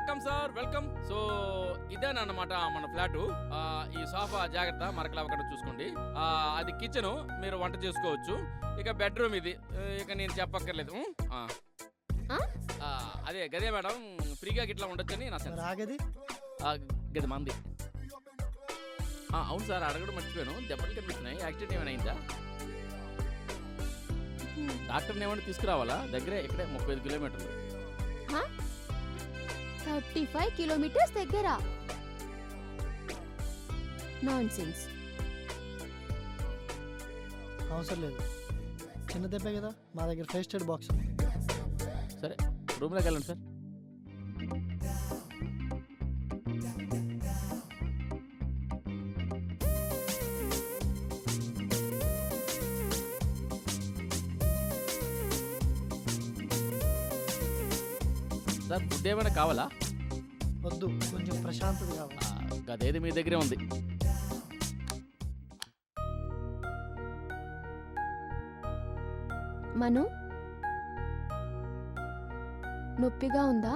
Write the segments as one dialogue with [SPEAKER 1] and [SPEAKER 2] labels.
[SPEAKER 1] Welcome sir welcome. So ఇదేనన్నమాట మన flat. ఈ sofa జాగ్రత్త మరకలు అవ్వకుండా చూసుకోండి. అది కిచెన్, మీరు వంట చేసుకోవచ్చు. ఇక బెడ్రూమ్ ఇది, ఇక నేను చెప్పక్కర్లేదు. అదే గదే మేడం, ఫ్రీగా గిట్లా ఉండొచ్చని నా సెన్స్. గది మంది. అవును సార్, అడగడం మర్చిపోయాను. దెబ్బలు కనిపిస్తున్నాయి, యాక్సిడెంట్ ఏమైనా అయిందా? డాక్టర్ని ఏమైనా తీసుకురావాలా? దగ్గరే, ఇక్కడే 35 కిలోమీటర్లు.
[SPEAKER 2] 35 కిలోమీటర్స్ దగ్గర? నాన్సెన్స్.
[SPEAKER 3] అవసరం లేదు, చిన్న దెబ్బే కదా. మా దగ్గర ఫస్ట్ ఎయిడ్ బాక్స్.
[SPEAKER 1] సరే, రూమ్లోకి వెళ్ళండి సార్. సార్ ఫుడ్ ఏమైనా కావాలా?
[SPEAKER 3] వద్దు, కొంచెం ప్రశాంతత కావాలి.
[SPEAKER 1] అదేది మీ దగ్గరే ఉంది.
[SPEAKER 2] మను, నొప్పిగా ఉందా?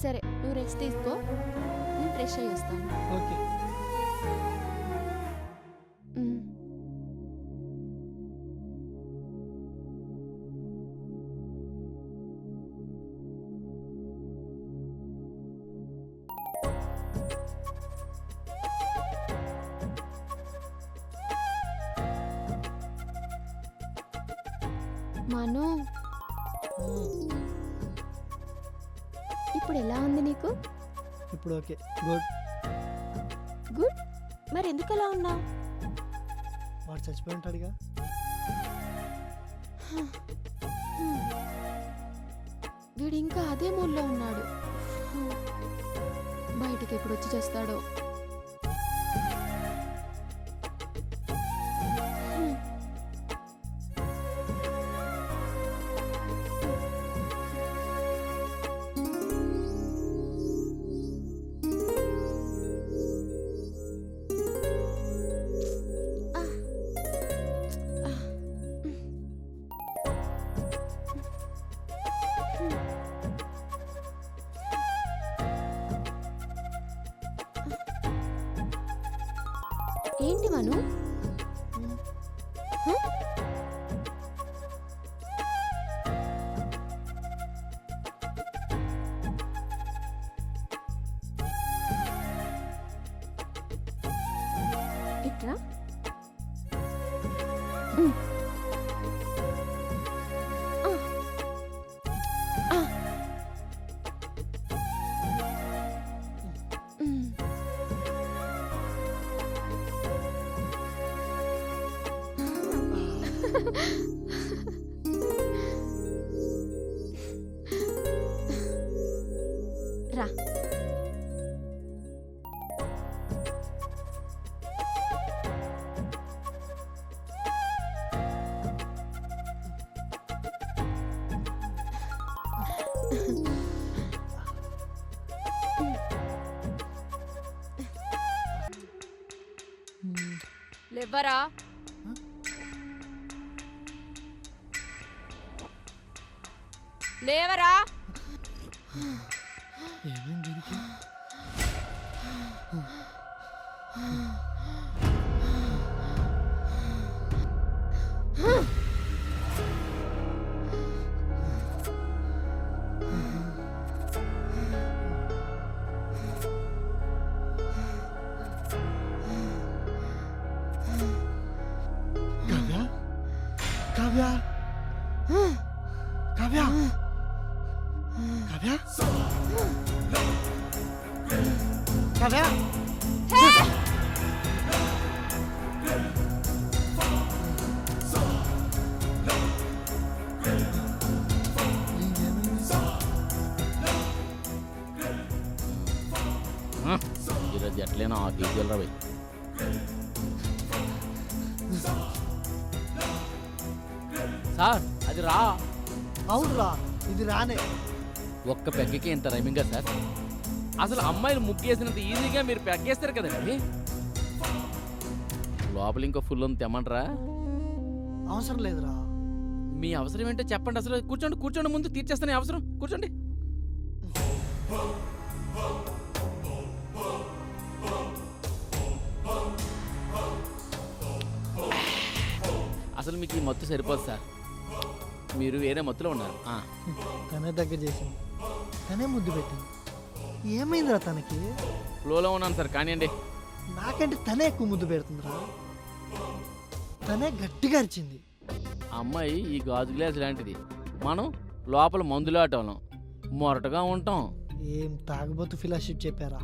[SPEAKER 2] సరే, నువ్వు రెస్ట్ తీసుకో, నేను ఫ్రెష్ అయ్యి వస్తాను.
[SPEAKER 3] ఓకే.
[SPEAKER 2] మను, ఇప్పుడు ఎలా ఉంది నీకు?
[SPEAKER 3] ఇప్పుడు ఓకే, గుడ్.
[SPEAKER 2] గుడ్? మరి ఎందుకు అలా ఉన్నావు?
[SPEAKER 3] వాడు చచ్చిపోయి ఉంటాడుగా.
[SPEAKER 2] వీడు ఇంకా అదే మూడ్లో ఉన్నాడు. బయటికి ఎప్పుడు వచ్చి చేస్తాడో. ఏంటి మను? ఇట్రా. రా. లేవరా. లేవరా.
[SPEAKER 3] ఏమైంది? కావ్య, కావ్య. కావ్య కావ్య
[SPEAKER 1] ఈరోజు ఎట్లయినా ఆ కేజీలు రా భయ్. సార్ అది రా.
[SPEAKER 3] అవునురా ఇది రానే.
[SPEAKER 1] ఒక్క పెగ్గకి ఇంత రైమింగా సార్? అసలు అమ్మాయిలు ముగ్గేసినంత ఈజీగా మీరు పెగ్గేస్తారు కదండి. లోపల ఇంకో ఫుల్ ఉంది తెమ్మంటారా?
[SPEAKER 3] అవసరం లేదురా.
[SPEAKER 1] మీ అవసరం ఏంటో చెప్పండి. అసలు కూర్చోండి కూర్చోండి, ముందు తీర్చేస్తాను అవసరం. కూర్చోండి. అసలు మీకు ఈ మత్తు సరిపోదు సార్, మీరు వేరే మత్తులో ఉన్నారు.
[SPEAKER 3] తనే దగ్గర చేసింది, తనే ముద్దు పెట్టింది. ఏమైందిరా తనకి?
[SPEAKER 1] ఫ్లోలో ఉన్నాను సార్, కానివ్వండి.
[SPEAKER 3] నాకంటే తనే ఎక్కువ ముద్దు పెడుతుందిరా. తనే గట్టిగా అరిచింది.
[SPEAKER 1] అమ్మాయి ఈ గాజు గ్లాస్ లాంటిది, మనం లోపల మందులాటం మొరటగా ఉంటాం.
[SPEAKER 3] ఏం తాగుబోతు ఫిలాసఫీ చెప్పారా?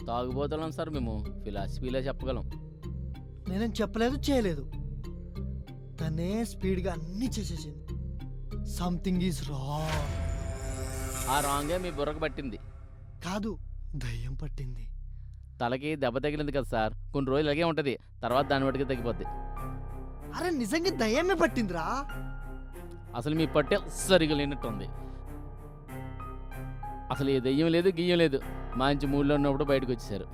[SPEAKER 1] తాగుబోతున్నాం సార్ మేము, ఫిలాసఫీలో చెప్పగలం.
[SPEAKER 3] నేనేం చెప్పలేదు చేయలేదు, తనే స్పీడ్గా అన్నీ చేసేసింది. Something is wrong.
[SPEAKER 1] ఆ రాంగే మీ బుర్రకు పట్టింది.
[SPEAKER 3] కాదు, దయ్యం పట్టింది.
[SPEAKER 1] తలకి దెబ్బ తగిలింది కదా సార్, కొన్ని రోజులు ఇలాగే ఉంటుంది, తర్వాత దాని బట్టికి తగ్గిపోద్ది.
[SPEAKER 3] అరే నిజంగా దయ్యమే పట్టిందిరా.
[SPEAKER 1] అసలు మీ పట్టే సరిగా లేనట్టుంది. అసలు ఏ దెయ్యం లేదు గియ్యం లేదు, మంచి మూడ్లో ఉన్నప్పుడు బయటకు వచ్చేసారు.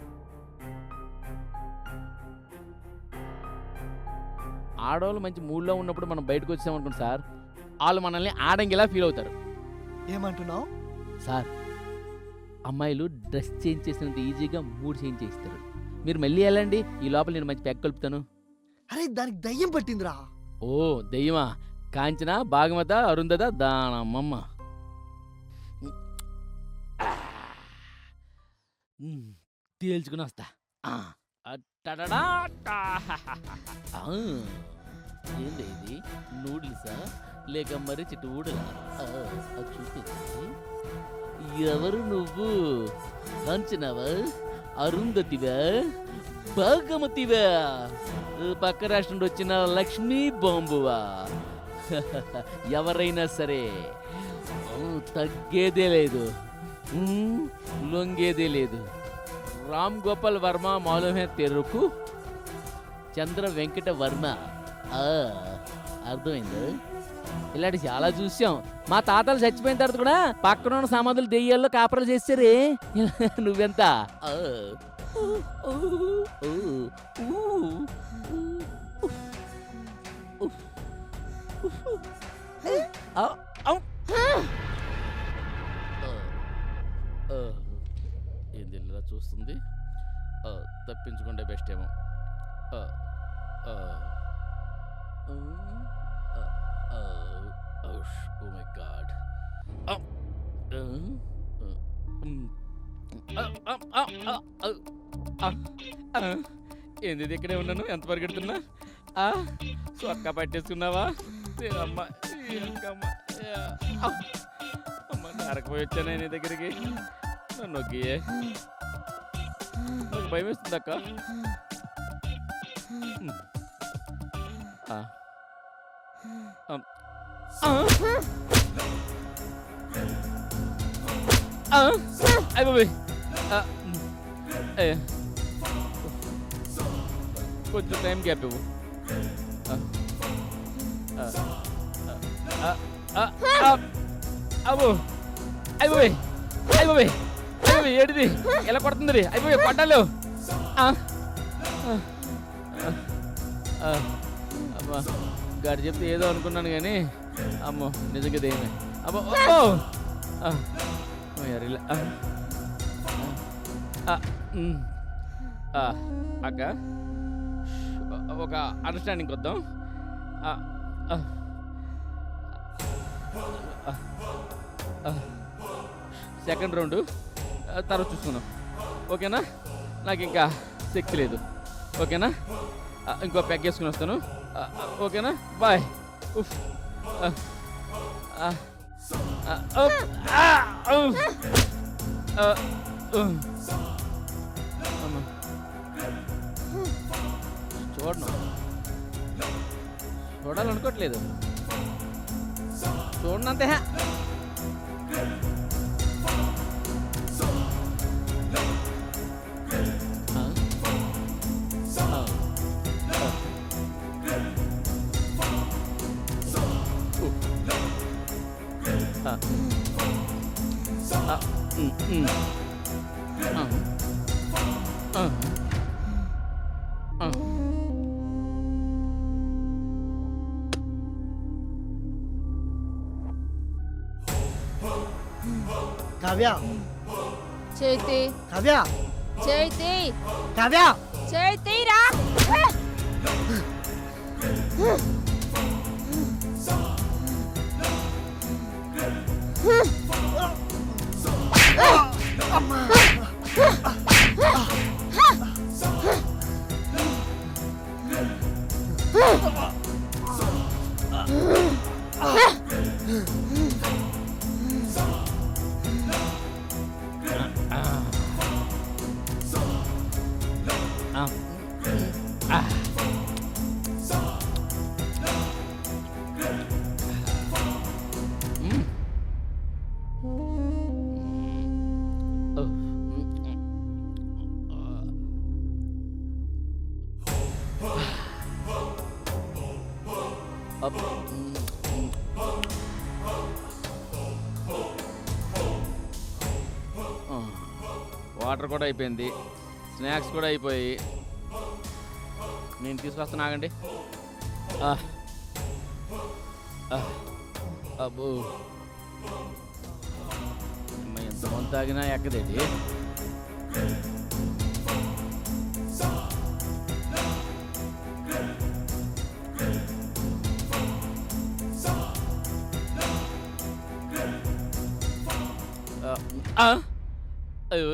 [SPEAKER 1] ఆడవాళ్ళు మంచి మూడ్లో ఉన్నప్పుడు మనం బయటకు వచ్చామనుకోండి సార్, వాళ్ళు మనల్ని ఆడంగిలా ఫీల్ అవుతారు.
[SPEAKER 3] ఏమంటున్నావు
[SPEAKER 1] సార్? అమ్మాయిలు డ్రెస్ చేంజ్ చేసినంత ఈజీగా మూడ్ చేంజ్ చేస్తారు. మీరు మళ్ళీ వెళ్ళండి, ఈ లోపల నేను మంచి ప్యాక్ కలుపుతాను.
[SPEAKER 3] అరే దానికి దయ్యం పట్టిందిరా.
[SPEAKER 1] ఓ దెయ్యమా? కాంచన, భాగమత, అరుంధత, దానమ్మమ్మ. తేల్చుకుని వస్తా. ఏంది ఇది? నూడిల్సా లేక మరి చిట్టువుడులా? చూపించి. ఎవరు నువ్వు? కాంచనవా? అరుంధతివా? భాగమతివా? పక్క రాష్ట్రం నుండి వచ్చిన లక్ష్మీ బాంబువా? ఎవరైనా సరే తగ్గేదే లేదు, లొంగేదే లేదు. రామ్ గోపాల్ వర్మ మాలూమే తెరుకు, చంద్ర వెంకట వర్మ. అర్థమైంది? ఇలాంటి చాలా చూసాం. మా తాతలు చచ్చిపోయిన తర్వాత కూడా పక్కన ఉన్న సమాధులు దెయ్యాల్లో కాపరాలు చేస్తారే. నువ్వెంత? ఏంది ఇలా చూస్తుంది? తప్పించుకుంటే బెస్ట్ ఏమో. Oh my God. ఏంది ఇక్కడే ఉన్నాను, ఎంత పరిగెడుతున్నా? సొక్క పట్టేసుకున్నావా? అమ్మ నరకపోయి వచ్చాను నీ దగ్గరికి. నొక్కియే, నాకు భయం వేస్తుంది అక్క. కొంచెం టైం గ్యాప్ ఇవ్వు. అబ్బో అయిపోయి అయిపోయి అయిపోయి ఏడిది ఎలా కొడుతుంది? అయిపోయి పట్టాలు. అమ్మా గాడి చెప్తే ఏదో అనుకున్నాను కానీ అమ్మో నిజంగా దేమే. అబ్బో అక్క ఒక అండర్స్టాండింగ్ వద్దాం. సెకండ్ రౌండ్ తర్వాత చూసుకుందాం, ఓకేనా? నాకు ఇంకా శక్తి లేదు, ఓకేనా? ఇంకో ప్యాక్ వేసుకుని వస్తాను, ఓకేనా? బాయ్. చూడను, చూడాలనుకోవట్లేదు, చూడనంతే.
[SPEAKER 3] కావ్య,
[SPEAKER 2] చేతి
[SPEAKER 3] కావ్య,
[SPEAKER 2] చేతి
[SPEAKER 3] కావ్య.
[SPEAKER 2] చేతిరా. వాటర్ కూడా అయిపోయింది, స్నాక్స్ కూడా అయిపోయి. నేను తీసుకొస్తాను, ఆగండి. అబ్బో, ఎంతమంది తాగినా ఎక్కదేటి. అయ్యో,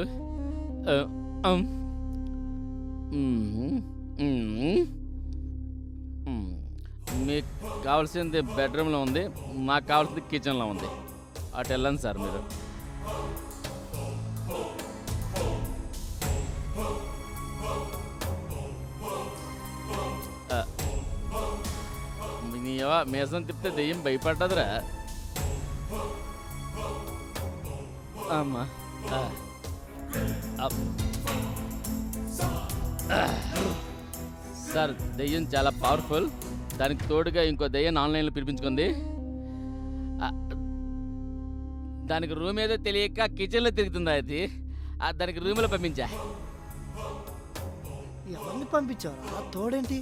[SPEAKER 2] మీకు కావాల్సింది బెడ్రూమ్లో ఉంది, మాకు కావాల్సింది కిచెన్లో ఉంది. అటు వెళ్ళండి సార్ మీరు. మీసం తిప్పితే దెయ్యం భయపడ్డదిరా. అమ్మా, సార్ దెయ్యం చాలా పవర్ఫుల్. దానికి తోడుగా ఇంకో దెయ్యం ఆన్లైన్లో పిలిపించుకుంది. దానికి రూమ్ ఏదో తెలియక కిచెన్లో తిరుగుతుంది. అది దానికి రూమ్లో పంపించా.
[SPEAKER 3] ఎవరిని పంపించారా? తోడేంటి?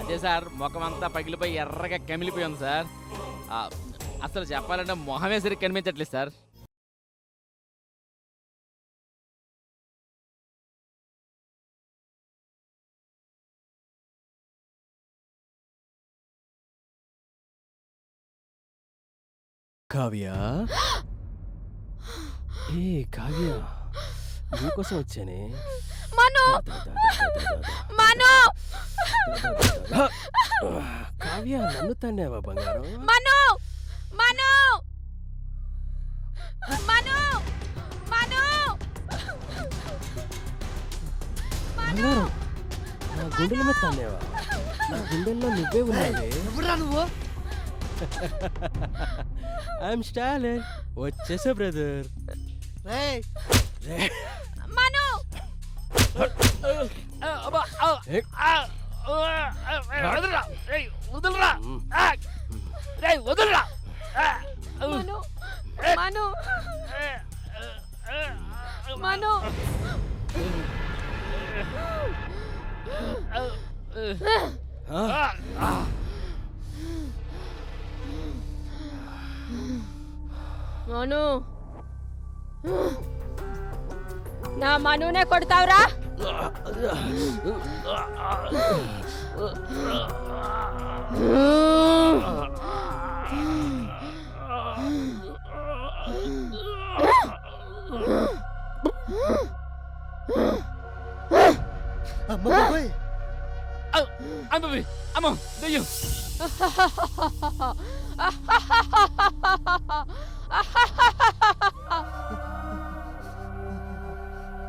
[SPEAKER 1] అదే సార్, ముఖం అంతా పగిలిపోయి ఎర్రగా కమిలిపోయింది సార్. అసలు చెప్పాలంటే మొహమే సరిగ్గా కనిపించట్లేదు సార్.
[SPEAKER 4] కావ్య, ఏ కావ్య, నీకోసం వచ్చానే.
[SPEAKER 2] మను, మను,
[SPEAKER 4] కావ్య, నన్ను తన్నావా బంగారం?
[SPEAKER 2] మను, మను, మను, మను,
[SPEAKER 4] బంగారం, నా గుండెల మీద తన్నావా? నా గుండెల్లో నువ్వే ఉన్నావే.
[SPEAKER 3] ఎవరా నువ్వు?
[SPEAKER 4] ఐఎమ్ స్టాలిన్, వచ్చేసా బ్రదర్.
[SPEAKER 3] రేయ్,
[SPEAKER 2] మను. మను, మను, మను. మను, నా మనునే కొడతావురా?
[SPEAKER 3] అమ్మ బాబోయ్.
[SPEAKER 1] అమ్మో, అయ్యో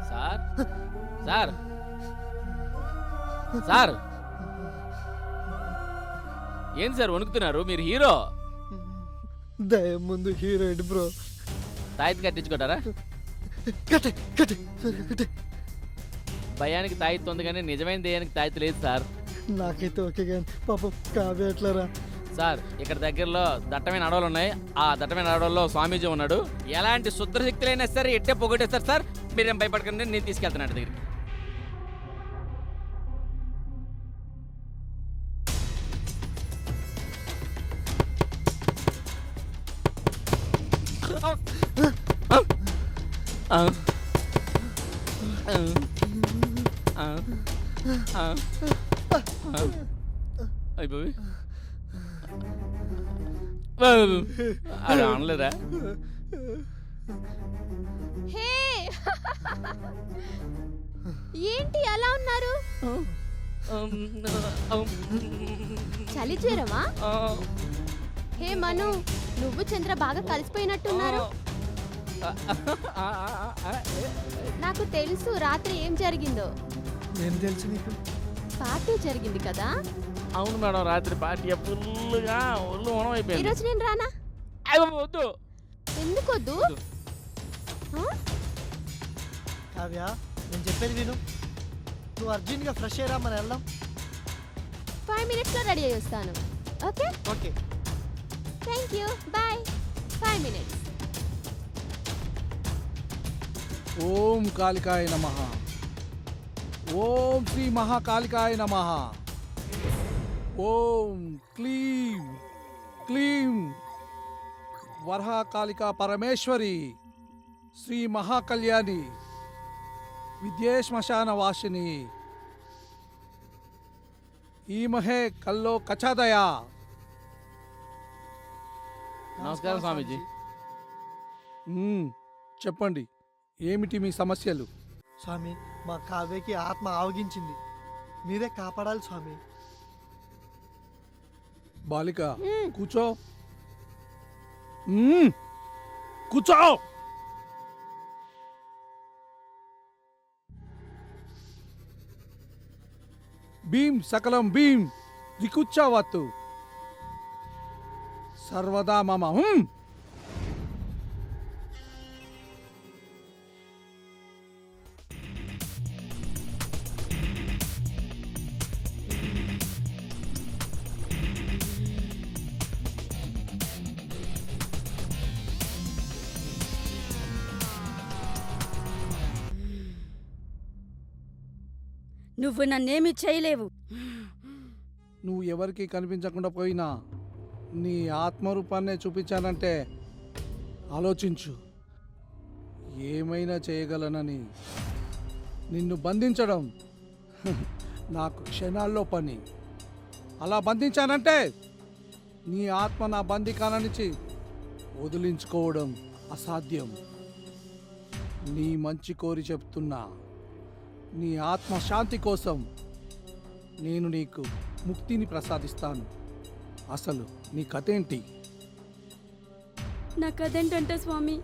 [SPEAKER 2] సార్ సార్ సార్ ఏంటి సార్ వణుకుతున్నారు? మీరు హీరో.
[SPEAKER 3] దయం ముందు హీరోయిన్ బ్రో.
[SPEAKER 2] తాయితీ కట్టించుకుంటారా?
[SPEAKER 3] కట్టే కట్టే కట్టే.
[SPEAKER 2] భయానికి తాయితీ ఉంది కానీ నిజమైన దయ్యానికి తాయితీ లేదు సార్.
[SPEAKER 3] నాకైతే ఓకే కానీ పాపం కావ్య ఎట్లారా?
[SPEAKER 2] సార్ ఇక్కడ దగ్గరలో దట్టమైన అడవులు ఉన్నాయి. ఆ దట్టమైన అడవుల్లో స్వామీజీ ఉన్నాడు. ఎలాంటి శుద్రశక్తులైనా సరే ఎట్టే పొగొట్టేస్తారు సార్. మీరేం భయపడకండి, నేను తీసుకెళ్తాను దగ్గరికి. అయిపోయి అది అనలేదా?
[SPEAKER 5] హే ఏంటి అలా ఉన్నారు? చలి జ్వరమా? హే మను, నువ్వు చంద్ర బాగా కలిసిపోయినట్టున్నారు. నాకు తెలుసు రాత్రి ఏం జరిగిందో.
[SPEAKER 3] ఏం తెలుసు నీకు?
[SPEAKER 5] పార్టీ జరిగింది కదా?
[SPEAKER 2] అవును మేడం, రాత్రి పార్టీ ఫుల్గా ఒళ్ళు ఓనం అయిపోయింది.
[SPEAKER 5] ఈరోజు నేను రానా?
[SPEAKER 2] వద్దు.
[SPEAKER 5] ఎందుకు వద్దు?
[SPEAKER 3] కావ్య నేను చెప్పేది విను. నువ్వు అర్జెంట్గా ఫ్రెష్ అయ్యరా, మనం వెళ్దాం.
[SPEAKER 5] 5 minutesలో రెడీ అయ్యి వస్తాను. Okay
[SPEAKER 3] okay.
[SPEAKER 5] Thank you, bye. 5 minutes.
[SPEAKER 6] ఓం కాళికాయ నమః. ఓం శ్రీ మహాకాళికాయ నమః. ఓం క్లీం క్లీం వరహాకాళికా పరమేశ్వరి శ్రీ మహాకళ్యాణి విద్యే శ్మశాన వాసిని ఈమహే కల్లో కచదయా.
[SPEAKER 2] నమస్కారం స్వామీజీ.
[SPEAKER 6] చెప్పండి, ఏమిటి మీ సమస్యలు?
[SPEAKER 3] స్వామి, మా కావ్యకి ఆత్మ ఆవగించింది, మీరే కాపాడాలి స్వామి.
[SPEAKER 6] బాలిక కూర్చో. కూర్చో. భీం సకలం భీం దికుచ్చావత్తు సర్వదా మమ.
[SPEAKER 7] నువ్వు నన్నేమి చేయలేవు.
[SPEAKER 6] నువ్వు ఎవరికి కనిపించకుండా పోయినా నీ ఆత్మరూపాన్నే చూపించానంటే ఆలోచించు. ఏమైనా చేయగలనని. నిన్ను బంధించడం నాకు క్షణాల్లో పని. అలా బంధించానంటే నీ ఆత్మ నా బందికాల నుంచి వదిలించుకోవడం అసాధ్యం. నీ మంచి కోరి చెప్తున్నా. నీ ఆత్మ శాంతి కోసం నేను నీకు ముక్తిని ప్రసాదిస్తాను. అసలు నీ కథేంటి?
[SPEAKER 7] నా కథేంటంటే స్వామి,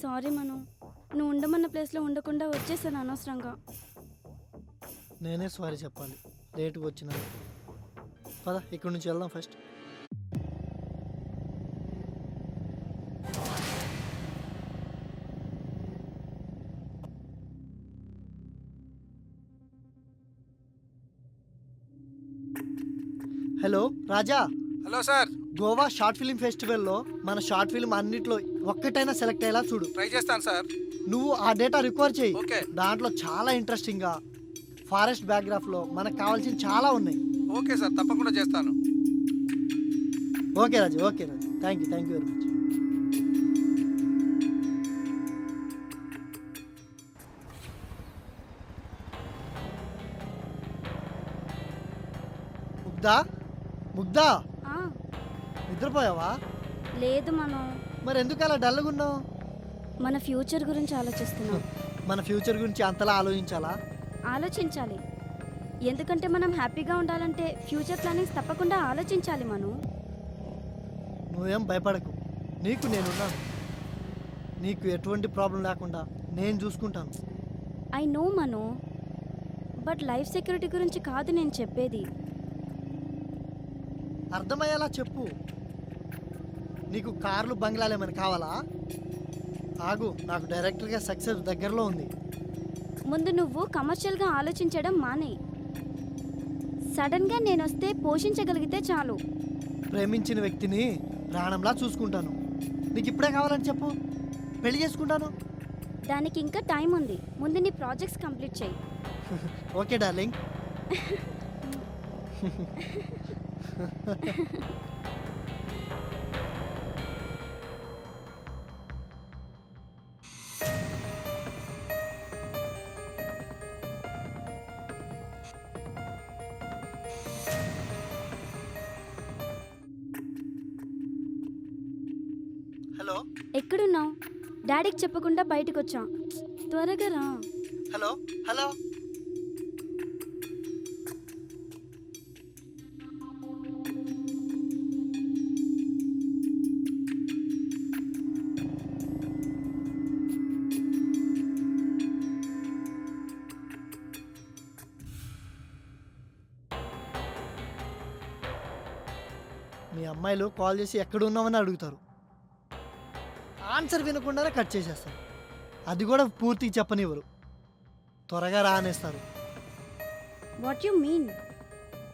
[SPEAKER 7] సారీ మను, నువ్వు ఉండమన్న ప్లేస్లో ఉండకుండా వచ్చేసాను అనవసరంగా.
[SPEAKER 3] నేనే సారీ చెప్పాలి, లేట్గా వచ్చిన. పద ఇక్కడి నుంచి వెళ్దాం first. Hello Raja,
[SPEAKER 6] hello sir,
[SPEAKER 3] Goa short film ఫెస్టివల్లో మన షార్ట్ ఫిల్మ్ అన్నిట్లో ఒక్కటైనా సెలెక్ట్ అయ్యేలా చూడు.
[SPEAKER 6] ట్రై చేస్తాను సార్.
[SPEAKER 3] నువ్వు ఆ డేటా రికవర్ చేయి.
[SPEAKER 6] ఓకే.
[SPEAKER 3] దాంట్లో చాలా ఇంట్రెస్టింగ్గా ఫారెస్ట్ బ్యాక్గ్రాఫ్లో మనకు కావాల్సిన చాలా ఉన్నాయి.
[SPEAKER 6] ఓకే సార్, తప్పకుండా చేస్తాను.
[SPEAKER 3] Okay Raju, okay Raju, thank you very much. Mugdha, Mugdha,
[SPEAKER 7] ఆ,
[SPEAKER 3] నిద్రపోయావా?
[SPEAKER 7] లేదు మనం
[SPEAKER 3] మరి ఎందుకు అలా డల్గా ఉన్నావు?
[SPEAKER 7] మన ఫ్యూచర్ గురించి ఆలోచిస్తున్నాం.
[SPEAKER 3] మన ఫ్యూచర్ గురించి అంతలా ఆలోచించాలా?
[SPEAKER 7] ఆలోచించాలి. ఎందుకంటే మనం హ్యాపీగా ఉండాలంటే ఫ్యూచర్ ప్లానింగ్స్ తప్పకుండా ఆలోచించాలి మనం.
[SPEAKER 3] నువ్వేం భయపడకు, నీకు నేనున్నాను. నీకు ఎటువంటి ప్రాబ్లం లేకుండా నేను చూసుకుంటాను.
[SPEAKER 7] I know Manu, but life security గురించి కాదు నేను చెప్పేది.
[SPEAKER 3] అర్థమయ్యేలా చెప్పు. నీకు కార్లు బంగ్లాలు ఏమైనా కావాలా? ఆగు, నాకు డైరెక్టర్గా సక్సెస్ దగ్గరలో ఉంది.
[SPEAKER 7] ముందు నువ్వు కమర్షియల్గా ఆలోచించడం మానే. సడన్గా నేను వస్తే పోషించగలిగితే చాలు.
[SPEAKER 3] ప్రేమించిన వ్యక్తిని ప్రాణంలా చూసుకుంటాను. నీకు ఇప్పుడే కావాలని చెప్పు, పెళ్లి చేసుకుంటాను.
[SPEAKER 7] దానికి ఇంకా టైం ఉంది. ముందు నీ ప్రాజెక్ట్స్ కంప్లీట్ చేయి.
[SPEAKER 3] Okay darling. హలో
[SPEAKER 7] ఎక్కడున్నావు? డాడీకి చెప్పకుండా బయటకు వచ్చా. త్వరగా రా.
[SPEAKER 3] Hello hello. మీ అమ్మాయిలు కాల్ చేసి ఎక్కడున్నామని అడుగుతారు. ఆన్సర్ వినకుండానే కట్ చేసేస్తారు. అది కూడా పూర్తిగా చెప్పనివ్వరు. త్వరగా రా అనేస్తారు.
[SPEAKER 7] What you mean?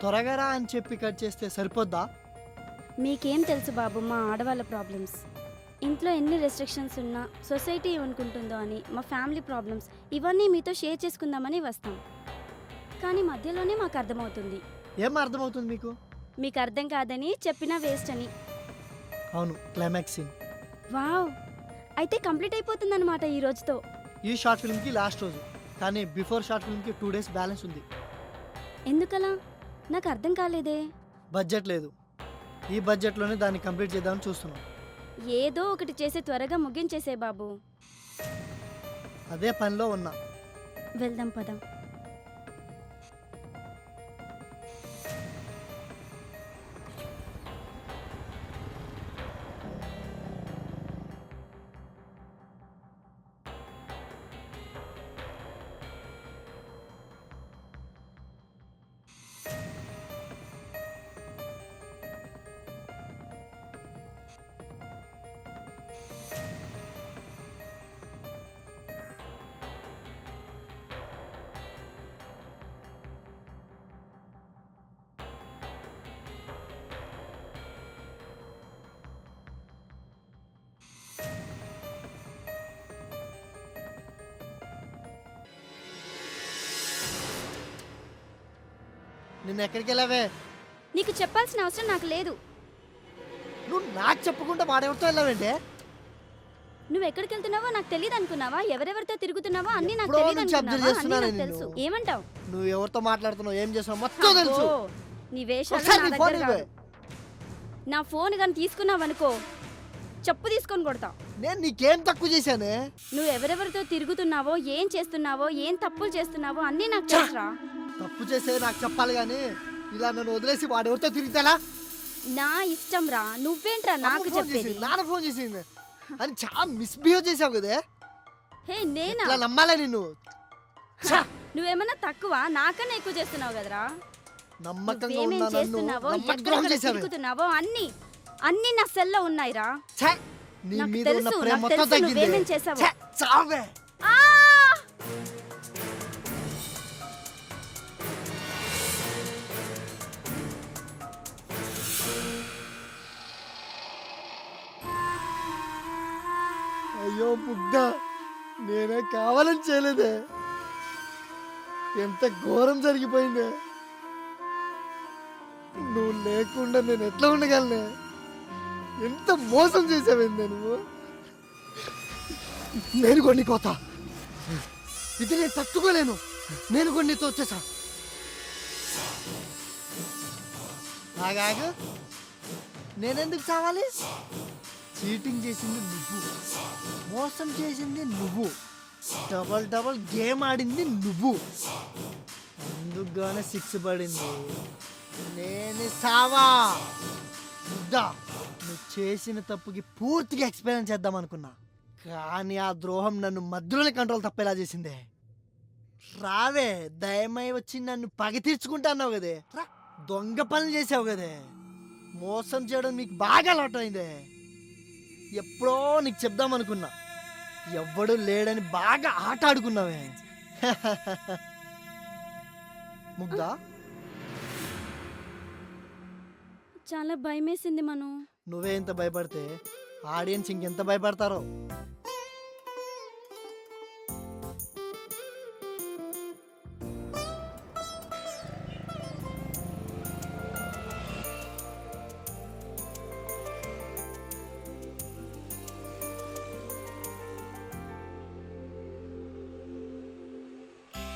[SPEAKER 3] త్వరగా రా అని చెప్పి కట్ చేస్తే సరిపోద్దా?
[SPEAKER 7] మీకేం తెలుసు బాబు మా ఆడవాళ్ళ ప్రాబ్లమ్స్. ఇంట్లో ఎన్ని రెస్ట్రిక్షన్స్ ఉన్నా సొసైటీ ఏమనుకుంటుందో అని, మా ఫ్యామిలీ ప్రాబ్లమ్స్ ఇవన్నీ మీతో షేర్ చేసుకుందామని వస్తాం. కానీ మధ్యలోనే మాకు అర్థమవుతుంది.
[SPEAKER 3] ఏం అర్థమవుతుంది మీకు?
[SPEAKER 7] మీకు అర్థం కాదని చెప్పినా వేస్ట్ అని.
[SPEAKER 3] అవును, క్లైమాక్స్ సీన్.
[SPEAKER 7] వావ్, అయితే కంప్లీట్ అయిపోతుందన్నమాట ఈ రోజుతో.
[SPEAKER 3] ఈ షార్ట్ ఫిల్మ్కి లాస్ట్ రోజు, కానీ బిఫోర్ షార్ట్ ఫిల్మ్కి 2 days బ్యాలెన్స్ ఉంది.
[SPEAKER 7] ఎందుకలా? నాకు అర్థం కాలేదే.
[SPEAKER 3] బడ్జెట్ లేదు. ఈ బడ్జెట్లోనే దాన్ని కంప్లీట్ చేద్దామని చూస్తున్నాం.
[SPEAKER 7] ఏదో ఒకటి చేసి త్వరగా ముగించేసే బాబు.
[SPEAKER 3] అదే పనిలో ఉన్నా.
[SPEAKER 7] వెళ్దాం పదం.
[SPEAKER 3] నిన్న ఎక్కడికి వెళ్ళావే?
[SPEAKER 7] నీకు చెప్పాల్సిన అవసరం నాకు లేదు.
[SPEAKER 3] నువ్వు నాకు చెప్పకుండా వాడెవరితో వెళ్ళావంటే?
[SPEAKER 7] నువ్వు ఎక్కడికి వెళ్తున్నావో నాకు తెలియదు అనుకున్నావా? ఎవరెవరితో తిరుగుతున్నావో అన్ని నాకు
[SPEAKER 3] ఎప్పుడో
[SPEAKER 7] తెలియదు
[SPEAKER 3] నుంచి observe
[SPEAKER 7] అనుకున్నావా? అన్నీ
[SPEAKER 3] చేస్తున్నాను
[SPEAKER 7] నాకు
[SPEAKER 3] నేను.
[SPEAKER 7] తెలుసు. ఏమంటావు?
[SPEAKER 3] నువ్వు ఎవరితో మాట్లాడుతున్నావు, ఏం చేస్తున్నావు మొత్తం తెలుసు.
[SPEAKER 7] అబ్బో, నీ వేషాలు
[SPEAKER 3] ఒకసారి
[SPEAKER 7] నా
[SPEAKER 3] నీ ఫోన్
[SPEAKER 7] దగ్గర
[SPEAKER 3] ఇవ్వే.
[SPEAKER 7] కాదు. నా ఫోన్ కానీ తీసుకున్నావనుకో చెప్పు తీసుకొని కొడతా.
[SPEAKER 3] నేను నీకేం తక్కువ చేశానే?
[SPEAKER 7] నువ్వు ఎవరెవరితో తిరుగుతున్నావో, ఏం చేస్తున్నావో, ఏం తప్పులు చేస్తున్నావో అన్నీ నాకు తెలుసురా.
[SPEAKER 3] తప్పు చేసే నాకు చెప్పాలి కానీ ఇలా నన్ను వదిలేసి వాడెవరితో తిరుగుతాలా?
[SPEAKER 7] నా ఇష్టం రా. నువ్వేంట్రా నాకు చెప్పేది?
[SPEAKER 3] నాన్న ఫోన్ చేసింది అని చాలా మిస్బిహేవ్ చేసావు కదే.
[SPEAKER 7] హే నేనా?
[SPEAKER 3] ఇలా నమ్మాలా నిన్ను?
[SPEAKER 7] నువ్వేమన్నా తక్కువ? నాకన్నా ఎక్కువ చేస్తున్నావు కదరా.
[SPEAKER 3] నమ్మకంగా
[SPEAKER 7] నువ్వేమేం
[SPEAKER 3] ఉన్నా నన్ను
[SPEAKER 7] చేస్తున్నావో,
[SPEAKER 3] నమ్మద్రోహం
[SPEAKER 7] ఎక్కడెక్కడ
[SPEAKER 3] చేసావే.
[SPEAKER 7] తిరుగుతున్నావో అన్ని నా సెల్లో ఉన్నాయిరా.
[SPEAKER 3] ఛే! నీ
[SPEAKER 7] నాకు
[SPEAKER 3] మీద ఉన్న
[SPEAKER 7] తెలుసు,
[SPEAKER 3] ప్రేమ
[SPEAKER 7] నాకు
[SPEAKER 3] మొత్తం
[SPEAKER 7] తెలుసు
[SPEAKER 3] తగ్గింది.
[SPEAKER 7] నువ్వేమేం చేసావో.
[SPEAKER 3] ఛే! చావే.
[SPEAKER 7] ఆ!
[SPEAKER 3] బుద్ధ, నేనే కావాలని చేయలేదే. ఎంత ఘోరం జరిగిపోయిందే. నువ్వు లేకుండా నేను ఎట్లా ఉండగలనే? ఎంత మోసం చేసావేందే నువ్వు. నేను కొన్ని కోత, ఇది నేను తట్టుకోలేను. నేను కొన్నితో వచ్చేసా. ఆగాగు, నేనెందుకు చావాలి? చీటింగ్ చేసింది నువ్వు, మోసం చేసింది నువ్వు, డబల్ డబల్ గేమ్ ఆడింది నువ్వు. అందుకుగానే 6 పడింది. నేను సావా ముద్దా. నువ్వు చేసిన తప్పుకి పూర్తిగా ఎక్స్పీరియన్స్ చేద్దాం అనుకున్నా, కానీ ఆ ద్రోహం నన్ను మధ్యలోనే కంట్రోల్ తప్పేలా చేసిందే. రావే, దయమై వచ్చి నన్ను పగ తీర్చుకుంటా అన్నావు కదే. రా, దొంగ పనులు చేసావు కదే. మోసం చేయడం నీకు బాగా అలవాటైందే. ఎప్పుడో నీకు చెప్దామనుకున్నా, ఎవ్వడు లేడని బాగా ఆట ఆడుకున్నావే. ముగ్ధా,
[SPEAKER 7] చాలా భయమేసింది మను.
[SPEAKER 3] నువ్వే ఎంత భయపడితే ఆడియన్స్ ఇంకెంత భయపడతారో.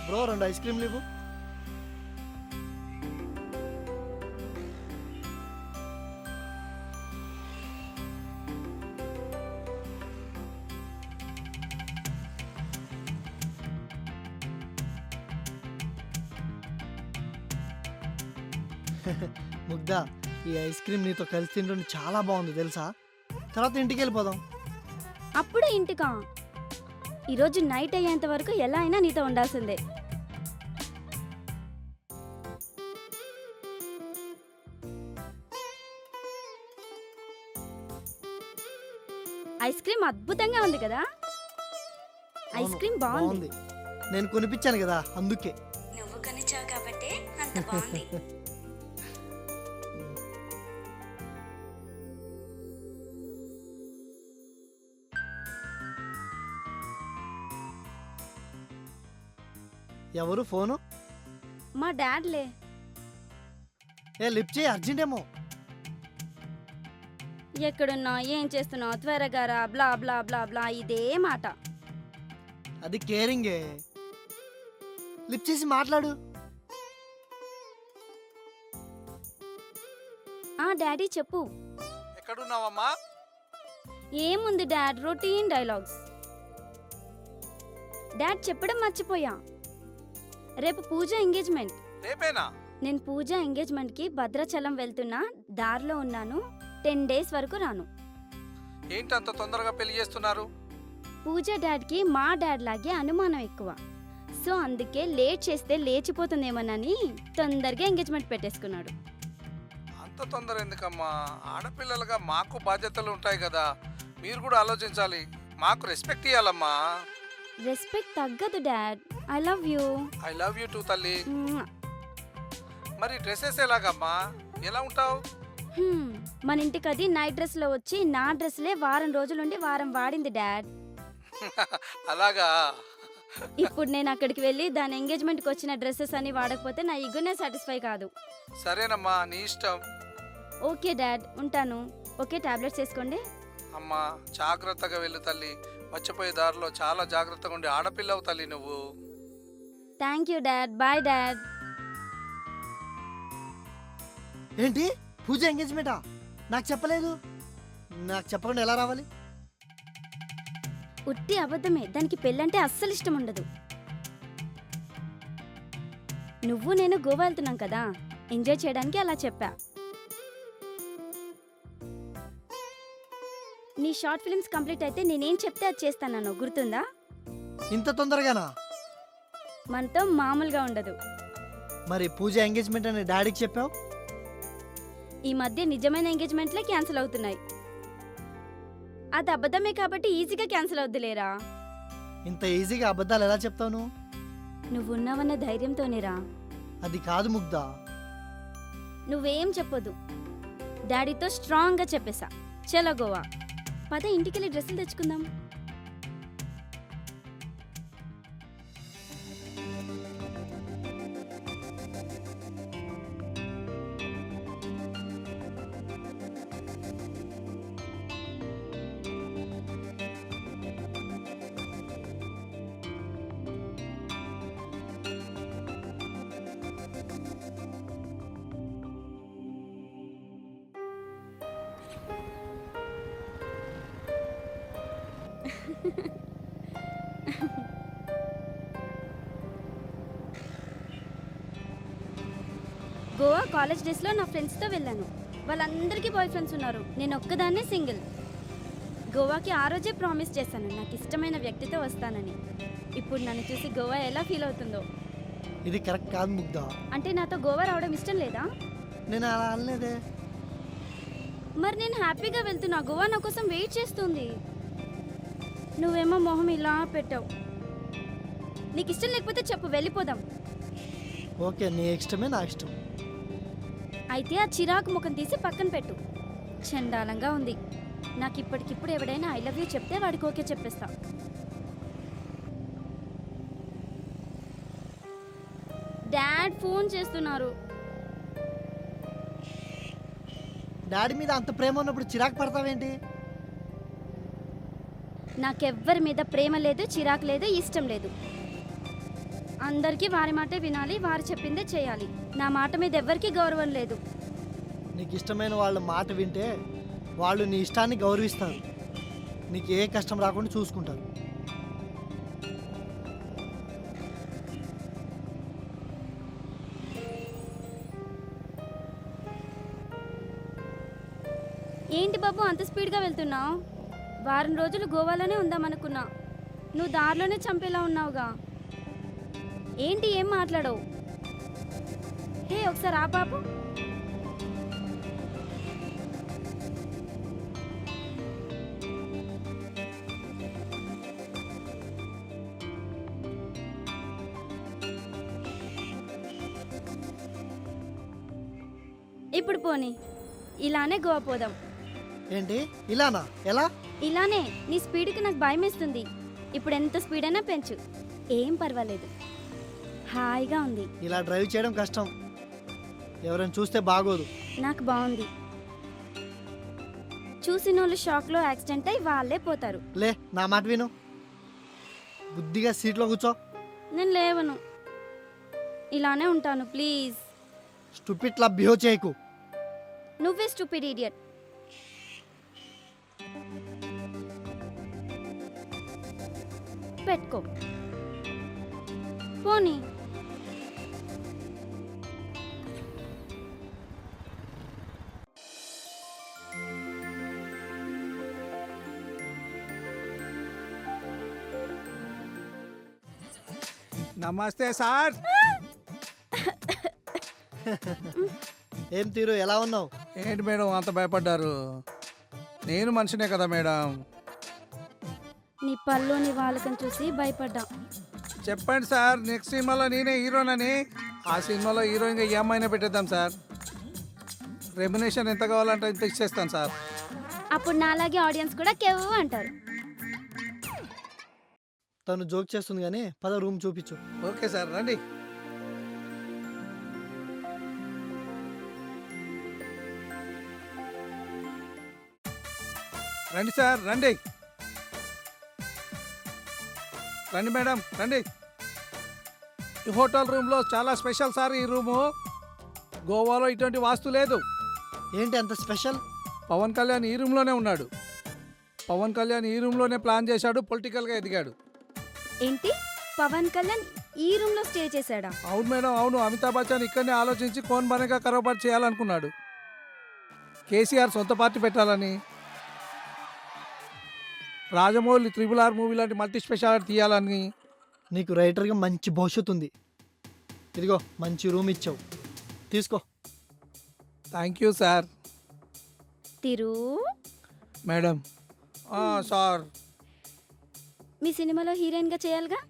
[SPEAKER 3] బ్రో, 2 ఐస్ క్రీమ్లు ఇవ్వు. ముగ్ధా, ఈ ఐస్ క్రీమ్ నీతో కలిసి తింటుంటే చాలా బాగుంది తెలుసా. తర్వాత ఇంటికి వెళ్ళిపోదాం.
[SPEAKER 7] అప్పుడే ఇంటికా? ఈరోజు నైట్ అయ్యేంత వరకు ఎలా అయినా నీతో ఉండాల్సిందే. ఐస్ క్రీమ్ అద్భుతంగా ఉంది కదా. ఐస్ క్రీమ్ బాగుంది.
[SPEAKER 3] నేను కొనిపించాను కదా, అందుకే.
[SPEAKER 7] నువ్వు కొనిచ్చావు కాబట్టి అంత బాగుంది.
[SPEAKER 3] ఎవరు ఫోను?
[SPEAKER 7] మా డాడ్లే.
[SPEAKER 3] లిఫ్ట్ చేయి, అర్జెంటేమో.
[SPEAKER 7] ఎక్కడున్నా, ఏం చేస్తున్నావు, త్వరగా రా, బ్లా బ్లా బ్లా బ్లా, ఇదే మాట.
[SPEAKER 3] అది కేరింగే. లిఫ్ట్ చేసి మాట్లాడు.
[SPEAKER 7] డాడీ చెప్పు.
[SPEAKER 6] ఎక్కడున్నావమ్మా?
[SPEAKER 7] ఏముంది డాడ్, రొటీన్ డైలాగ్స్. డాడ్ చెప్పడం మర్చిపోయా, రేపు పూజ ఎంగేజ్మెంట్.
[SPEAKER 6] రేపేనా?
[SPEAKER 7] నేను పూజ ఎంగేజ్మెంట్కి భద్రాచలం వెళ్తున్నా, దారిలో ఉన్నాను. 10 days వరకు రాను.
[SPEAKER 6] ఏంటి అంత తొందరగా పెళ్లి చేస్తున్నారు?
[SPEAKER 7] పూజ డాడ్కి మా డాడ్ లాగే అనుమానం ఎక్కువ. సో అందుకే లేట్ చేస్తే లేచిపోతుందేమోనని తొందరగా ఎంగేజ్మెంట్ పెట్టేసుకున్నాడు.
[SPEAKER 6] అంత తొందర ఎందుకమ్మా? ఆడపిల్లలుగా మాకు బాధ్యతలు ఉంటాయి కదా, మీరు కూడా ఆలోచించాలి. మాకు రెస్పెక్ట్ ఇవ్వాలమ్మా.
[SPEAKER 7] రెస్పెక్ట్ తగ్గదు dad. I love you.
[SPEAKER 6] I love you two తల్లి. మరి డ్రెస్సెస్ ఎలాగమ్మా? ఎలా ఉంటావు?
[SPEAKER 7] మన ఇంటికి అది నైట్ డ్రెస్లో వచ్చి నా డ్రెస్లే వారం రోజులుండి వారం వాడింది డాడ్.
[SPEAKER 6] అలాగా?
[SPEAKER 7] ఇప్పుడు నేను అక్కడికి వెళ్ళి దాని ఎంగేజ్మెంట్కి వచ్చిన డ్రెస్సెస్ అని వాడకపోతే నా ఈగోనే సాటిస్ఫై కాదు.
[SPEAKER 6] సరేనమ్మా, నీ ఇష్టం.
[SPEAKER 7] ఓకే డాడ్, ఉంటాను. ఓకే, టాబ్లెట్స్ వేసుకోండి.
[SPEAKER 6] అమ్మా జాగ్రత్తగా వెళ్ళు తల్లి. మర్చిపోయే దారిలో చాలా జాగ్రత్తగా ఉండి ఆడపిల్లవు తల్లి నువ్వు.
[SPEAKER 7] Thank you dad. Bye dad.
[SPEAKER 3] ఏంటి పూజ ఎంగేజ్మెంటా? నాకు చెప్పలేదు. నాకు చెప్పకుండా ఎలా రావాలి?
[SPEAKER 7] ఉట్టి అబద్ధమే, దానికి పెళ్ళంటే అస్సలు ఇష్టం ఉండదు. నువ్వు నేను గోవా వెళ్తున్నాం కదా, ఎంజాయ్ చేయడానికి అలా చెప్పా. నీ షార్ట్ ఫిల్మ్స్ కంప్లీట్ అయితే నేనేం చెప్తే అది చేస్తాను, గుర్తుందా?
[SPEAKER 3] ఇంత తొందరగానా?
[SPEAKER 7] మనతో మామూలుగా ఉండదు.
[SPEAKER 3] మరి పూజ ఎంగేజ్మెంట్ అని డాడీకి చెప్పావు.
[SPEAKER 7] ఈ మధ్య నిజమైన ఎంగేజ్మెంట్లే క్యాన్సిల్ అవుతున్నాయి. అది అబద్ధమే కాబట్టి ఈజీగా క్యాన్సిల్ అవుద్దులేరా.
[SPEAKER 3] ఇంత ఈజీగా అబద్ధాలు ఎలా చెప్తాను?
[SPEAKER 7] నువ్వున్నావన్న ధైర్యంతోనేరా.
[SPEAKER 3] అది కాదు ముగ్ధా.
[SPEAKER 7] నువ్వేం చెప్పొద్దు, డాడీతో స్ట్రాంగ్గా చెప్పేశా. చలో గోవా. పద, ఇంటికెళ్ళి డ్రెస్సులు తెచ్చుకుందాం. గోవా కాలేజ్ డేస్లో నా ఫ్రెండ్స్తో వెళ్ళాను. వాళ్ళందరికీ బాయ్ ఫ్రెండ్స్ ఉన్నారు, నేను ఒక్కదాన్నే సింగిల్. గోవాకి ఆ రోజే ప్రామిస్ చేశాను నాకు ఇష్టమైన వ్యక్తితో వస్తానని. ఇప్పుడు నన్ను చూసి గోవా ఎలా ఫీల్ అవుతుందో.
[SPEAKER 3] ఇది కరెక్ట్ కాదు ముగ్ధా.
[SPEAKER 7] అంటే నాతో గోవా రావడం ఇష్టం లేదా?
[SPEAKER 3] నేను అలా అనలేదే.
[SPEAKER 7] మరి నేను హ్యాపీగా వెళ్తున్నా, గోవా నా కోసం వెయిట్ చేస్తుంది. నువ్వేమో మొహం ఇలా పెట్టావు. నీకు ఇష్టం లేకపోతే చెప్పు, వెళ్ళిపోదాం.
[SPEAKER 3] ఓకే, నీ ఇష్టమే నా ఇష్టం.
[SPEAKER 7] అయితే ఆ చిరాకు ముఖం తీసి పక్కన పెట్టు. చండాలంగా ఉంది. నాకు ఇప్పటికిప్పుడు ఎవడైనా ఐ లవ్ యూ చెప్తే వాడికి ఓకే చెప్పేస్తా. డాడ్ ఫోన్ చేస్తున్నారు.
[SPEAKER 3] డాడీ మీద అంత ప్రేమ ఉన్నప్పుడు చిరాకు పడతావేంటి?
[SPEAKER 7] నాకెవ్వరి మీద ప్రేమ లేదు, చిరాకు లేదు, ఇష్టం లేదు. అందరికీ వారి మాటే వినాలి, వారు చెప్పిందే చేయాలి. నా మాట మీద ఎవ్వరికీ గౌరవం లేదు.
[SPEAKER 3] నీకు ఇష్టమైన వాళ్ళ మాట వింటే వాళ్ళు నీ ఇష్టాన్ని గౌరవిస్తారు. నీకు ఏ కష్టం రాకుండా చూసుకుంటారు.
[SPEAKER 7] ఏంటి బాబు అంత స్పీడ్గా వెళ్తున్నావు? వారం రోజులు గోవాలోనే ఉందామనుకున్నా, నువ్వు దారిలోనే చంపేలా ఉన్నావుగా. ఏంటి ఏం మాట్లాడవు? హే ఒకసారి ఆ పాపు. ఇప్పుడు పోనీ ఇలానే గోవా పోదాం.
[SPEAKER 3] ఏంటి ఇలానా? ఎలా?
[SPEAKER 7] ఇలానే. నీ స్పీడ్కి నాకు భయం వేస్తుంది. ఇప్పుడు ఎంత స్పీడ్ అయినా పెంచు, ఏం పర్వాలేదు. హాయిగా ఉంది.
[SPEAKER 3] ఇలా డ్రైవ్ చేయడం కష్టం, ఎవరైనా చూస్తే బాగోదు.
[SPEAKER 7] నాకు బాగుంది. చూసిన వాళ్ళు షాక్లో యాక్సిడెంట్ అయి వాళ్ళే పోతారు.
[SPEAKER 3] లే, నా మాట విను. బుద్ధిగా సీట్లో కూర్చో.
[SPEAKER 7] నేను లేవను, ఇలానే ఉంటాను. ప్లీజ్.
[SPEAKER 3] స్టూపిడ్లా బిహేవ్ చేయకు.
[SPEAKER 7] నువ్వే స్టూపిడ్ ఇడియట్. పెట్టుకో పోనీ.
[SPEAKER 6] నమస్తే సార్.
[SPEAKER 3] ఏం తీరు, ఎలా ఉన్నావు?
[SPEAKER 6] ఏంటి మేడం అంత భయపడ్డారు? నేను మనిషినే కదా మేడం.
[SPEAKER 7] నీ పళ్ళుని వాళ్ళకని చూసి భయపడ్డా.
[SPEAKER 6] చెప్పండి సార్, నెక్స్ట్ సినిమాలో నేనే హీరోనని. ఆ సినిమాలో హీరోయిన్గా ఈ అమ్మాయినే పెట్టేద్దాం సార్. రెమ్యునేషన్ ఎంత కావాలంటే ఇంత ఇచ్చేస్తాను సార్.
[SPEAKER 7] అప్పుడు నాలాగే ఆడియన్స్ కూడా కెవ్వు అంటారు.
[SPEAKER 3] తను జోక్ చేస్తుంది కానీ పద రూమ్ చూపించు.
[SPEAKER 6] ఓకే సార్, రండి. రండి సార్, రండి. రండి మేడం, రండి. ఈ హోటల్ రూమ్లో చాలా స్పెషల్ సార్. ఈ రూము గోవాలో ఇటువంటి వాస్తు లేదు.
[SPEAKER 3] ఏంటి అంత స్పెషల్?
[SPEAKER 6] పవన్ కళ్యాణ్ ఈ రూమ్లోనే ఉన్నాడు. పవన్ కళ్యాణ్ ఈ రూమ్లోనే ప్లాన్ చేశాడు, పొలిటికల్గా ఎదిగాడు.
[SPEAKER 7] ఏంటి, పవన్ కళ్యాణ్ ఈ రూమ్ లో స్టే చేశాడా?
[SPEAKER 6] అవును మేడం, అవును. అమితాబ్ బచ్చన్ ఇక్కడనే ఆలోచించి కోన్ బనేగా కరోబార్ చేయాలనుకున్నాడు. కేసీఆర్ సొంత పార్టీ పెట్టాలని, రాజమౌళి RRR మూవీ లాంటి మల్టీ స్పెషాలిటీ తీయాలని.
[SPEAKER 3] నీకు రైటర్గా మంచి భవిష్యత్తు ఉంది. ఇదిగో మంచి రూమ్ ఇచ్చావు, తీసుకో.
[SPEAKER 6] Thank you sir.
[SPEAKER 7] Thiru
[SPEAKER 6] madam. Sir,
[SPEAKER 7] మీ సినిమాలో హీరోయిన్ గా చేయాలిగా,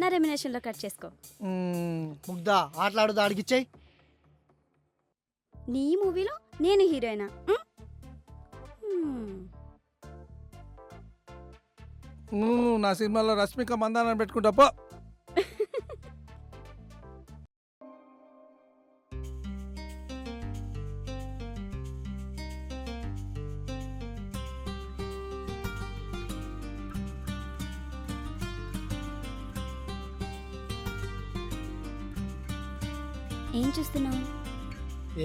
[SPEAKER 7] నా రెమ్యునేషన్ లో కట్ చేసుకో.
[SPEAKER 3] ముగ్ధా ఆటలాడుదా, అడిగిచ్చాయి.
[SPEAKER 7] నీ మూవీలో నేను హీరోయినా?
[SPEAKER 6] నా సినిమాలో రష్మిక మందాన పెట్టుకుంటా పో.
[SPEAKER 7] ఏం చూస్తున్నావు?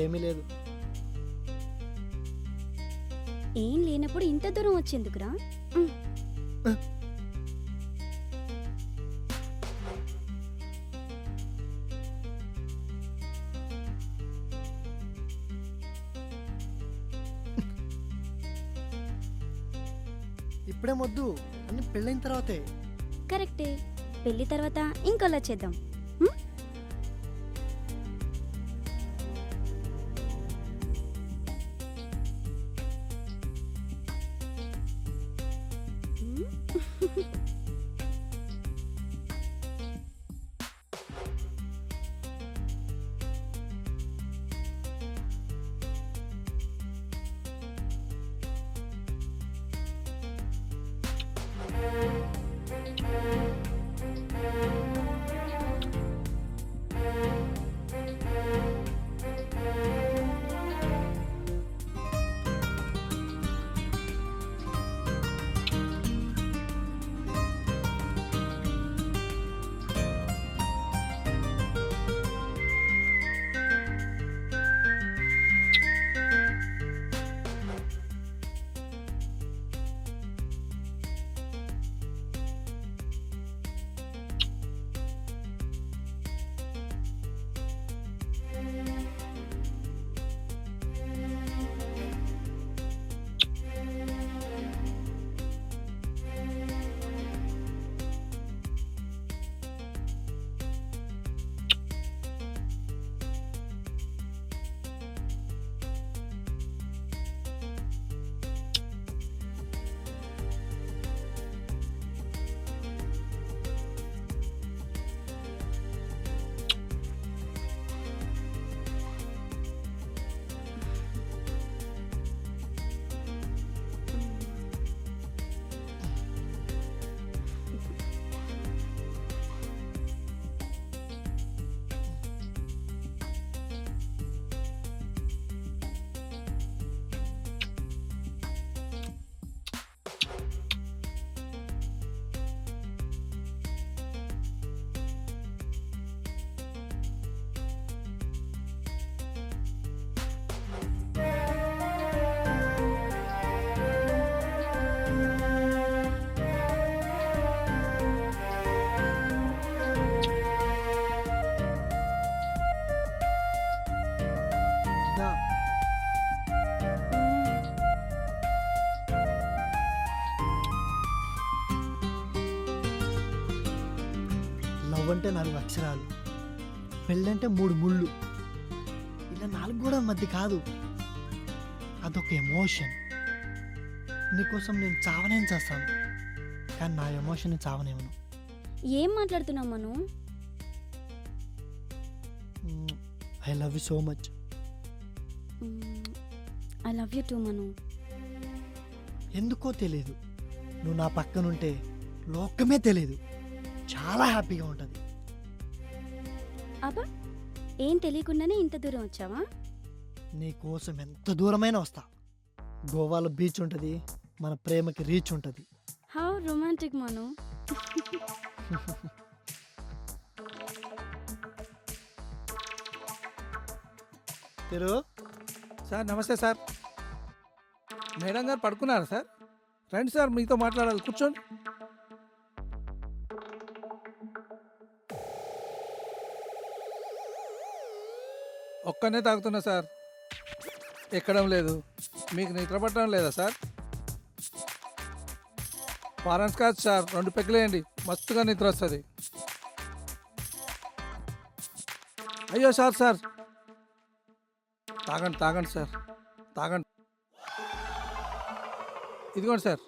[SPEAKER 3] ఏమీ లేదు.
[SPEAKER 7] ఏం లేనప్పుడు ఇంత దూరం వచ్చేందుకురా?
[SPEAKER 3] ఇప్పుడే వద్దు, అన్ని పెళ్ళైన తర్వాతే.
[SPEAKER 7] కరెక్టే, పెళ్లి తర్వాత ఇంకోలా చేద్దాం. హ్మ్? హ్మ్?
[SPEAKER 3] దా. లవ్ అంటే 4 అక్షరాలు, పెళ్ళంటే 3 ముళ్ళు. ఇలా 4 గోడల మధ్య కాదు, అదొక ఎమోషన్. నీకోసం నేను చావనేం చేస్తాను, కానీ నా ఎమోషన్ చావనేమను.
[SPEAKER 7] ఏం మాట్లాడుతున్నావు Manu?
[SPEAKER 3] I love you so much.
[SPEAKER 7] I love you too Manu.
[SPEAKER 3] ఎందుకో తెలియదు, నువ్వు నా పక్కనుంటే లోకమే తెలియదు, చాలా హ్యాపీగా ఉంటుంది.
[SPEAKER 7] అబ్బా, ఏం తెలియకుండానే ఇంత దూరం వచ్చావా?
[SPEAKER 3] నీ కోసం ఎంత దూరమైనా వస్తా. గోవాలో బీచ్ ఉంటుంది, మన ప్రేమకి రీచ్ ఉంటుంది.
[SPEAKER 7] How romantic Manu.
[SPEAKER 3] Thiru
[SPEAKER 6] sir నమస్తే సార్. మేడం గారు పడుకున్నారా సార్? రండి సార్, మీతో మాట్లాడాలి, కూర్చోండి. ఒక్కనే తాగుతున్నా సార్, ఎక్కడం లేదు. మీకు నిద్ర పట్టడం లేదా సార్? ఫారెన్స్ కాదు సార్, 2 పెగ్గులేయండి, మస్తుగా నిద్ర వస్తుంది. అయ్యో సార్ సార్, తాగండి తాగండి సార్, తాగండి. ఇదిగోండి సార్.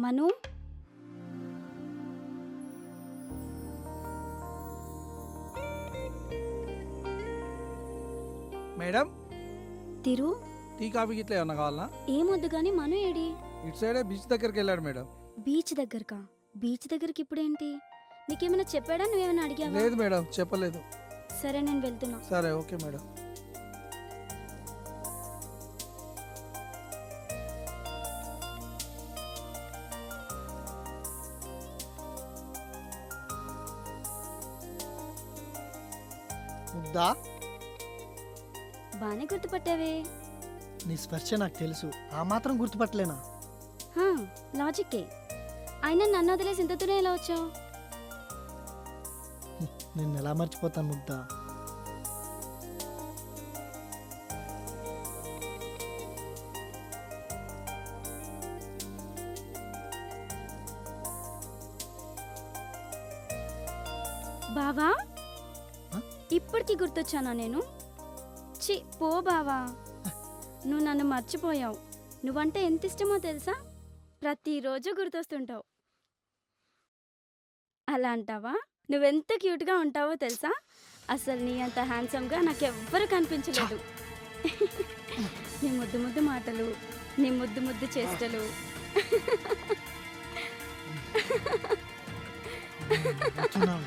[SPEAKER 7] మను,
[SPEAKER 6] మేడం
[SPEAKER 7] తిరు,
[SPEAKER 6] టీ కాఫీ గిట్లా ఏమన్నా కావాలా?
[SPEAKER 7] ఏమొద్దు కానీ మను ఏడి?
[SPEAKER 6] ఇటు సైడే బీచ్ దగ్గరికి వెళ్ళాడు మేడం.
[SPEAKER 7] బీచ్ దగ్గరకా? బీచ్ దగ్గరికి ఇప్పుడేంటి? నీకేమైనా చెప్పాడా? నువ్వేమైనా అడిగావా?
[SPEAKER 6] లేదు మేడం, చెప్పలేదు.
[SPEAKER 7] సరే, నేను వెళ్తున్నా.
[SPEAKER 6] సరే ఓకే మేడం.
[SPEAKER 3] ముగ్ధా,
[SPEAKER 7] బాగానే గుర్తుపట్టావే.
[SPEAKER 3] నీ స్పర్శ నాకు తెలుసు, ఆ మాత్రం గుర్తుపట్టలేనా?
[SPEAKER 7] హా, లాజిక్కే. అయినా నన్ను వదిలేసి ఇంతతోనే ఎలా వచ్చావు?
[SPEAKER 3] నిన్ను ఎలా మర్చిపోతాను ముగ్ధా.
[SPEAKER 7] బావా,
[SPEAKER 3] హ?
[SPEAKER 7] ఇప్పటికి గుర్తొచ్చానా నేను? చి పో బావా, నువ్వు నన్ను మర్చిపోయావు. నువ్వంటే ఎంత ఇష్టమో తెలుసా? ప్రతిరోజు గుర్తొస్తుంటావు. అలా అంటావా? నువ్వెంత క్యూట్గా ఉంటావో తెలుసా? అసలు నీ అంత హ్యాండ్సమ్గా నాకెవ్వరు కనిపించలేదు. నీ ముద్దు ముద్దు మాటలు, నీ ముద్దు ముద్దు చేష్టలు.
[SPEAKER 3] కూర్చున్నావు.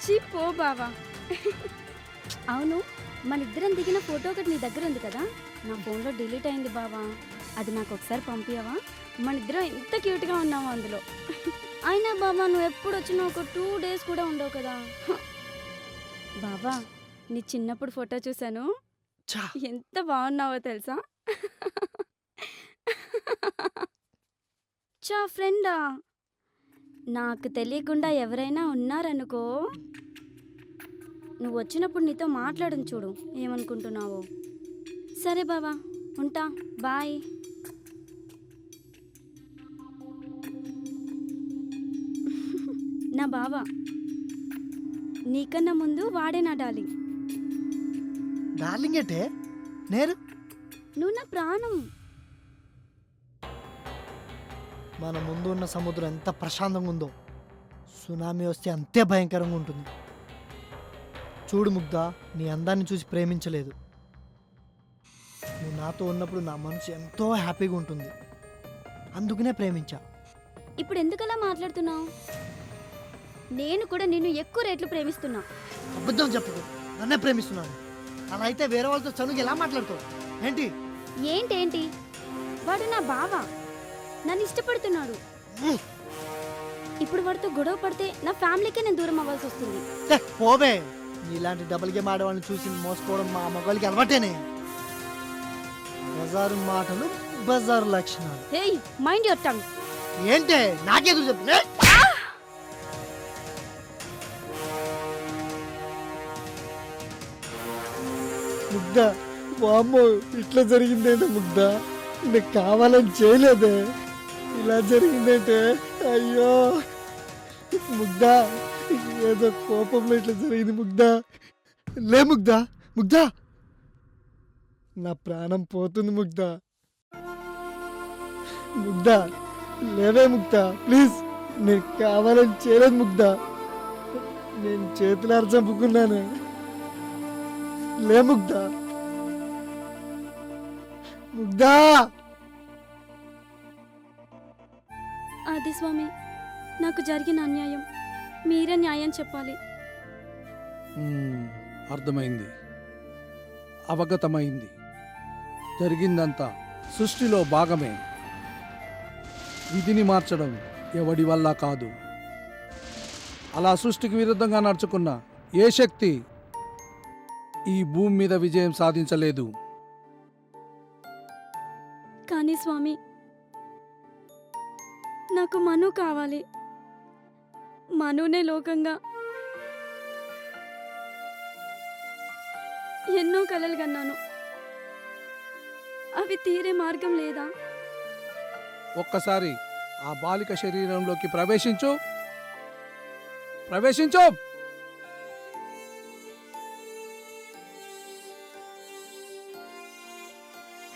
[SPEAKER 7] చీ పో బావా. అవును, మన ఇద్దరం దిగిన ఫోటో ఒకటి నీ దగ్గర ఉంది కదా? నా ఫోన్లో డిలీట్ అయింది బావా, అది నాకు ఒకసారి పంపించవా? మన ఇద్దరం ఎంత క్యూట్గా ఉన్నామో అందులో. అయినా బాబా, నువ్వు ఎప్పుడు వచ్చినా ఒక 2 days కూడా ఉండవు కదా. బాబా, నీ చిన్నప్పుడు ఫోటో చూశాను,
[SPEAKER 3] ఛా,
[SPEAKER 7] ఎంత బాగున్నావో తెలుసా? చా ఫ్రెండా? నాకు తెలియకుండా ఎవరైనా ఉన్నారనుకో, నువ్వు వచ్చినప్పుడు నీతో మాట్లాడను చూడు, ఏమనుకుంటున్నావో. సరే బాబా, ఉంటా, బాయ్. నా బావా, నీకన్నా ముందు వాడే నా డార్లింగ్.
[SPEAKER 3] డార్లింగ్ ఏంటే? నేను
[SPEAKER 7] నువ్వు నా ప్రాణం.
[SPEAKER 3] మన ముందు ఉన్న సముద్రం ఎంత ప్రశాంతంగా ఉందో, సునామీ వస్తే అంతే భయంకరంగా ఉంటుంది. చూడు ముగ్ధా, నీ అందాన్ని చూసి ప్రేమించలేదు. నువ్వు నాతో ఉన్నప్పుడు నా మనసు ఎంతో హ్యాపీగా ఉంటుంది, అందుకనే ప్రేమించా.
[SPEAKER 7] ఇప్పుడు ఎందుకలా మాట్లాడుతున్నావు? నేను కూడా నిన్ను ఎక్కువ రేట్లు ప్రేమిస్తున్నా.
[SPEAKER 3] అబద్ధం చెప్పకు, నన్నే ప్రేమిస్తున్నాను. అలా అయితే వేరే వాళ్ళతో చనువు ఎలా మాట్లాడుతావు? ఏంటి?
[SPEAKER 7] ఏంటేంటి? వాడు నా బావ, నన్ను ఇష్టపడుతున్నాడు. ఇప్పుడు వాడితో గొడవ పడితే నా ఫ్యామిలీకే నేను దూరం అవ్వాల్సి వస్తుంది.
[SPEAKER 3] పోవే, నీలాంటి డబుల్ గేమ్ ఆడేవాళ్ళని చూసి మోసపోవడం మా మగవాళ్ళకి అలవాటేనే. బజారు మాటలు, బజారు లక్షణాలు.
[SPEAKER 7] హే, మైండ్ యువర్ టంగ్.
[SPEAKER 3] ఏంటే నాకేదో చెప్పు. ముగ్ధ, వామ్మో, ఇట్లా జరిగిందేంటే ముగ్ధ, నీకు కావాలని చేయలేదే, ఇలా జరిగిందేంటే. అయ్యో ముగ్ధ, ఏదో కోపంలో ఇట్లా జరిగింది ముగ్ధ. లే ముగ్ధ, ముగ్ధ, నా ప్రాణం పోతుంది ముగ్ధ. ముగ్ధ, లేవే ముగ్ధ, ప్లీజ్. నేను కావాలని చేయలేదు ముగ్ధ, నేను చేతులార చంపుకున్నాను. లే ముగ్ధ, ముగ్ధ.
[SPEAKER 7] అది స్వామి, నాకు జరిగిన అన్యాయం మీరే న్యాయం చెప్పాలి.
[SPEAKER 6] అర్థమైంది, అవగతమైంది. జరిగిందంతా సృష్టిలో భాగమే. విధిని మార్చడం ఎవడి వల్ల కాదు. అలా సృష్టికి విరుద్ధంగా నడుచుకున్న ఏ శక్తి ఈ భూమి మీద విజయం సాధించలేదు.
[SPEAKER 7] కానీ స్వామి, నాకు మను కావాలి. మనునే లోకంగా. ఎన్నో కలలు కన్నాను, అవి తీరే మార్గం లేదా?
[SPEAKER 6] ఒక్కసారి ఆ బాలిక శరీరంలోకి ప్రవేశించు. ప్రవేశించు.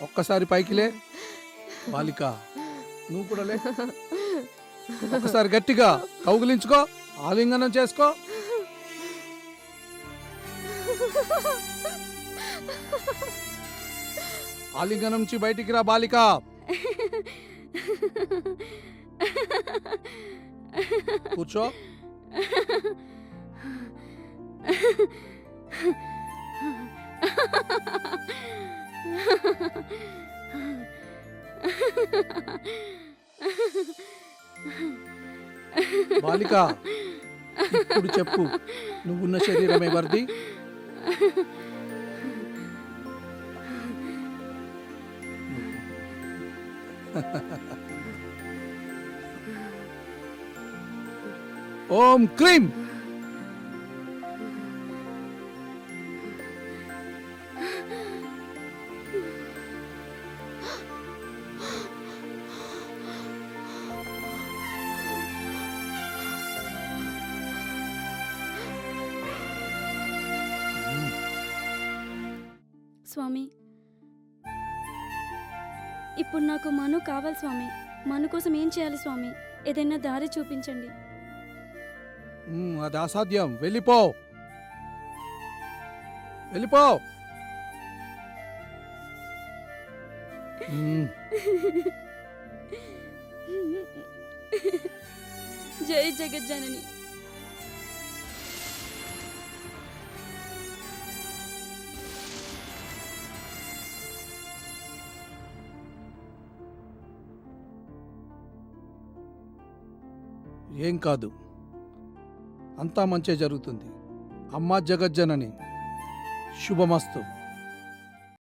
[SPEAKER 6] ఒక్కసారి పైకిలే. బాలిక, నువ్వు కూడా లే. ఒక్కసారి గట్టిగా కౌగిలించుకో, ఆలింగనం చేసుకో. ఆలింగనం నుంచి బయటికి రా బాలిక. కూర్చో. బాలిక, ఇప్పుడు చెప్పు, నువ్వున్న శరీరం ఎవరిది? ఓం క్రీం.
[SPEAKER 7] స్వామి, ఇప్పుడు నాకు మను కావాలి స్వామి. మను కోసం ఏం చేయాలి స్వామి? ఏదైనా దారి చూపించండి.
[SPEAKER 6] అది అసాధ్యం. వెళ్ళిపో, వెళ్ళిపో.
[SPEAKER 7] జై జగజ్జనని.
[SPEAKER 6] ఏం కాదు, అంతా మంచే జరుగుతుంది. అమ్మా జగజ్జనని, శుభమస్తు.